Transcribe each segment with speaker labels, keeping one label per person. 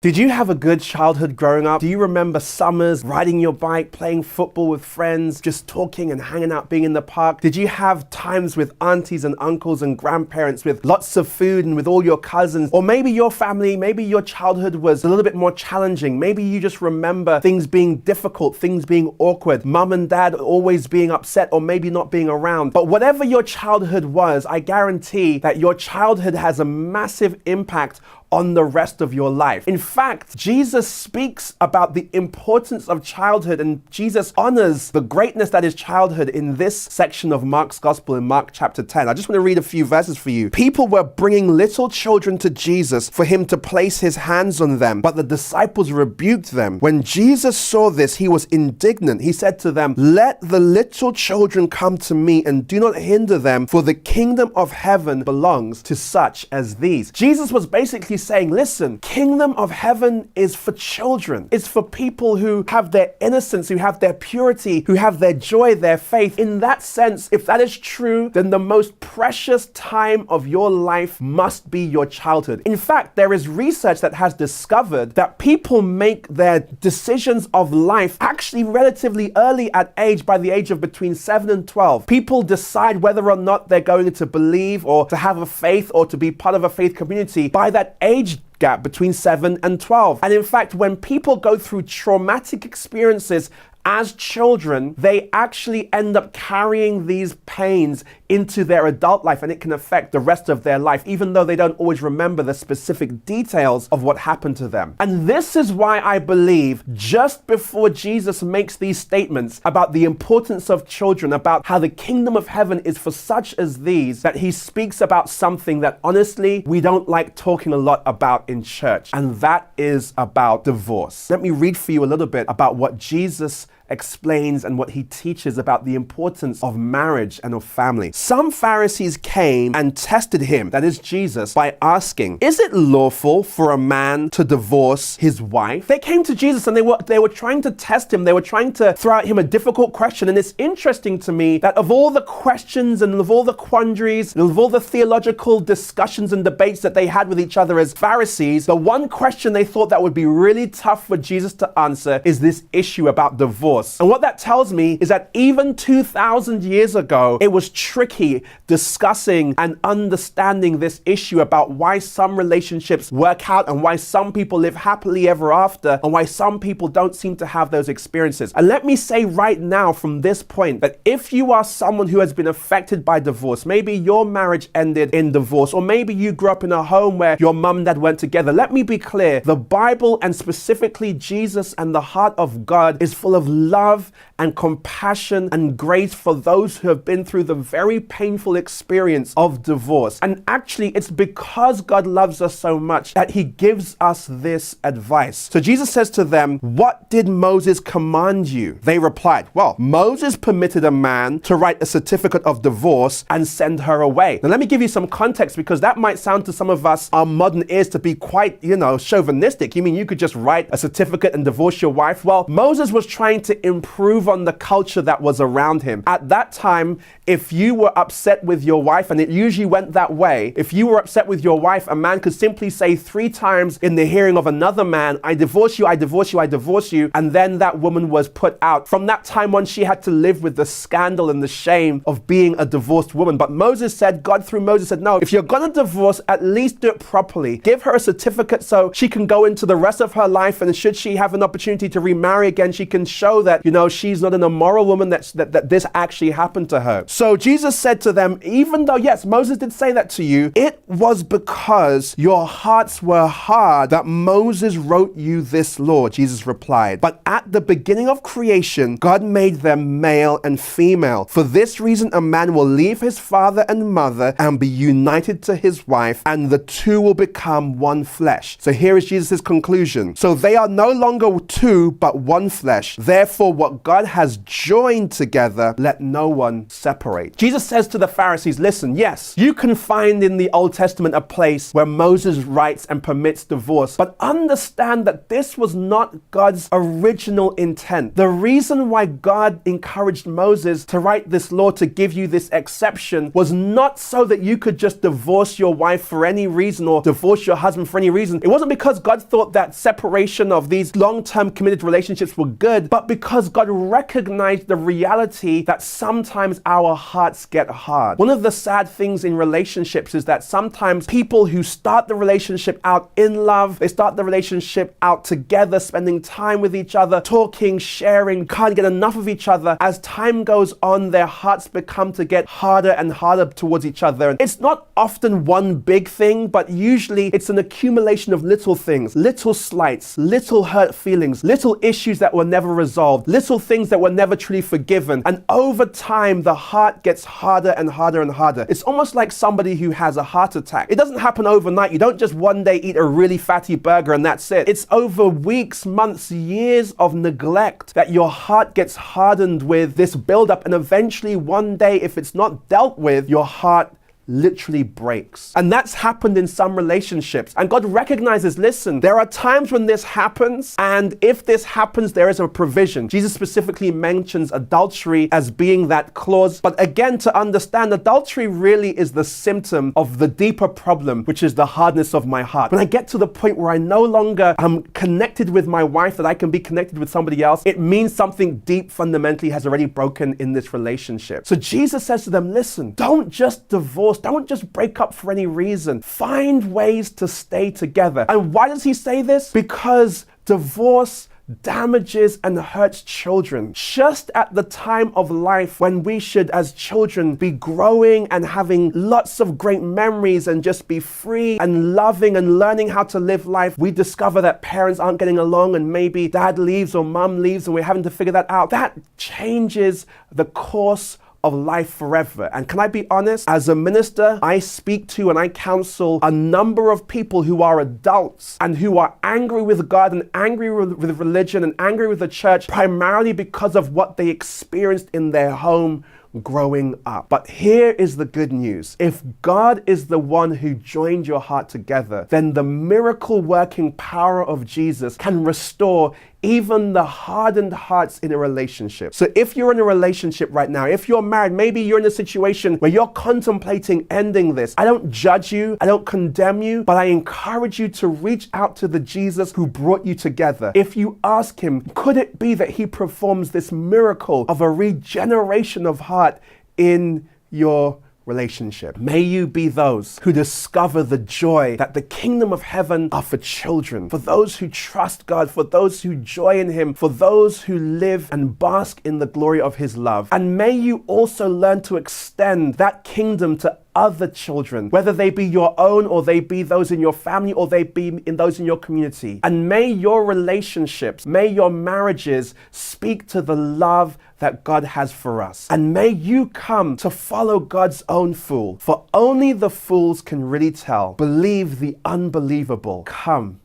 Speaker 1: Did you have a good childhood growing up? Do you remember summers, riding your bike, playing football with friends, just talking and hanging out, being in the park? Did you have times with aunties and uncles and grandparents with lots of food and with all your cousins? Or maybe your family, maybe your childhood was a little bit more challenging. Maybe you just remember things being difficult, things being awkward, mum and dad always being upset or maybe not being around. But whatever your childhood was, I guarantee that your childhood has a massive impact on the rest of your life. In fact, Jesus speaks about the importance of childhood, and Jesus honors the greatness that is childhood in this section of Mark's Gospel in Mark chapter 10. I just want to read a few verses for you. People were bringing little children to Jesus for him to place his hands on them, but the disciples rebuked them. When Jesus saw this, he was indignant. He said to them, "Let the little children come to me and do not hinder them, for the kingdom of heaven belongs to such as these." Jesus was basically saying, listen, kingdom of heaven is for children. It's for people who have their innocence, who have their purity, who have their joy, their faith. In that sense, if that is true, then the most precious time of your life must be your childhood. In fact, there is research that has discovered that people make their decisions of life actually relatively early at age, by the age of between 7 and 12. People decide whether or not they're going to believe or to have a faith or to be part of a faith community by that age gap between 7 and 12. And in fact, when people go through traumatic experiences as children, they actually end up carrying these pains into their adult life, and it can affect the rest of their life, even though they don't always remember the specific details of what happened to them. And this is why I believe just before Jesus makes these statements about the importance of children, about how the kingdom of heaven is for such as these, that he speaks about something that honestly we don't like talking a lot about in church, and that is about divorce. Let me read for you a little bit about what Jesus explains and what he teaches about the importance of marriage and of family. Some Pharisees came and tested him, that is Jesus, by asking, "Is it lawful for a man to divorce his wife?" They came to Jesus and they were trying to test him. They were trying to throw at him a difficult question. And it's interesting to me that of all the questions and of all the quandaries and of all the theological discussions and debates that they had with each other as Pharisees, the one question they thought that would be really tough for Jesus to answer is this issue about divorce. And what that tells me is that even 2,000 years ago, it was tricky discussing and understanding this issue about why some relationships work out and why some people live happily ever after and why some people don't seem to have those experiences. And let me say right now from this point that if you are someone who has been affected by divorce, maybe your marriage ended in divorce, or maybe you grew up in a home where your mum and dad weren't together, let me be clear. The Bible, and specifically Jesus and the heart of God, is full of love and compassion and grace for those who have been through the very painful experience of divorce. And actually, it's because God loves us so much that he gives us this advice. So Jesus says to them, "What did Moses command you?" They replied, "Well, Moses permitted a man to write a certificate of divorce and send her away." Now, let me give you some context, because that might sound to some of us, our modern ears, to be quite, chauvinistic. You mean you could just write a certificate and divorce your wife? Well, Moses was trying to improve on the culture that was around him. At that time, if you were upset with your wife, and it usually went that way, if you were upset with your wife, a man could simply say 3 times in the hearing of another man, "I divorce you, I divorce you, I divorce you," and then that woman was put out. From that time on, she had to live with the scandal and the shame of being a divorced woman. But God through Moses said, no, if you're gonna divorce, at least do it properly. Give her a certificate so she can go into the rest of her life, and should she have an opportunity to remarry again, she can show that, she's not an immoral woman, that this actually happened to her. So Jesus said to them, even though, yes, Moses did say that to you, it was because your hearts were hard that Moses wrote you this law. Jesus replied, "But at the beginning of creation, God made them male and female. For this reason, a man will leave his father and mother and be united to his wife, and the two will become one flesh." So here is Jesus' conclusion. So they are no longer two, but one flesh. Therefore, Therefore, what God has joined together, let no one separate. Jesus says to the Pharisees, listen, yes, you can find in the Old Testament a place where Moses writes and permits divorce, but understand that this was not God's original intent. The reason why God encouraged Moses to write this law, to give you this exception, was not so that you could just divorce your wife for any reason or divorce your husband for any reason. It wasn't because God thought that separation of these long-term committed relationships were good, but because God recognized the reality that sometimes our hearts get hard. One of the sad things in relationships is that sometimes people who start the relationship out in love, they start the relationship out together, spending time with each other, talking, sharing, can't get enough of each other. As time goes on, their hearts become to get harder and harder towards each other. And it's not often one big thing, but usually it's an accumulation of little things, little slights, little hurt feelings, little issues that were never resolved, little things that were never truly forgiven. And over time, the heart gets harder and harder and harder. It's almost like somebody who has a heart attack. It doesn't happen overnight. You don't just one day eat a really fatty burger and that's it. It's over weeks, months, years of neglect that your heart gets hardened with this buildup. And eventually one day, if it's not dealt with, your heart literally breaks. And that's happened in some relationships. And God recognizes, listen, there are times when this happens, and if this happens, there is a provision. Jesus specifically mentions adultery as being that clause. But again, to understand, adultery really is the symptom of the deeper problem, which is the hardness of my heart. When I get to the point where I no longer am connected with my wife, that I can be connected with somebody else, it means something deep fundamentally has already broken in this relationship. So Jesus says to them, listen, don't just divorce. Don't just break up for any reason. Find ways to stay together. And why does he say this? Because divorce damages and hurts children just at the time of life when we should, as children, be growing and having lots of great memories and just be free and loving and learning how to live life. We discover that parents aren't getting along and maybe dad leaves or mom leaves and we're having to figure that out. That changes the course of life forever. And can I be honest? As a minister, I speak to and I counsel a number of people who are adults and who are angry with God and angry with religion and angry with the church, primarily because of what they experienced in their home growing up. But here is the good news. If God is the one who joined your heart together, then the miracle working power of Jesus can restore even the hardened hearts in a relationship. So if you're in a relationship right now, if you're married, maybe you're in a situation where you're contemplating ending this. I don't judge you, I don't condemn you, but I encourage you to reach out to the Jesus who brought you together. If you ask him, could it be that he performs this miracle of a regeneration of heart in your relationship? May you be those who discover the joy that the kingdom of heaven are for children, for those who trust God, for those who joy in him, for those who live and bask in the glory of his love. And may you also learn to extend that kingdom to other children, whether they be your own or they be those in your family or they be in those in your community. And may your relationships, may your marriages speak to the love that God has for us. And may you come to follow God's own fool, for only the fools can really tell. Believe the unbelievable. Come,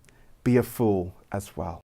Speaker 1: be a fool as well.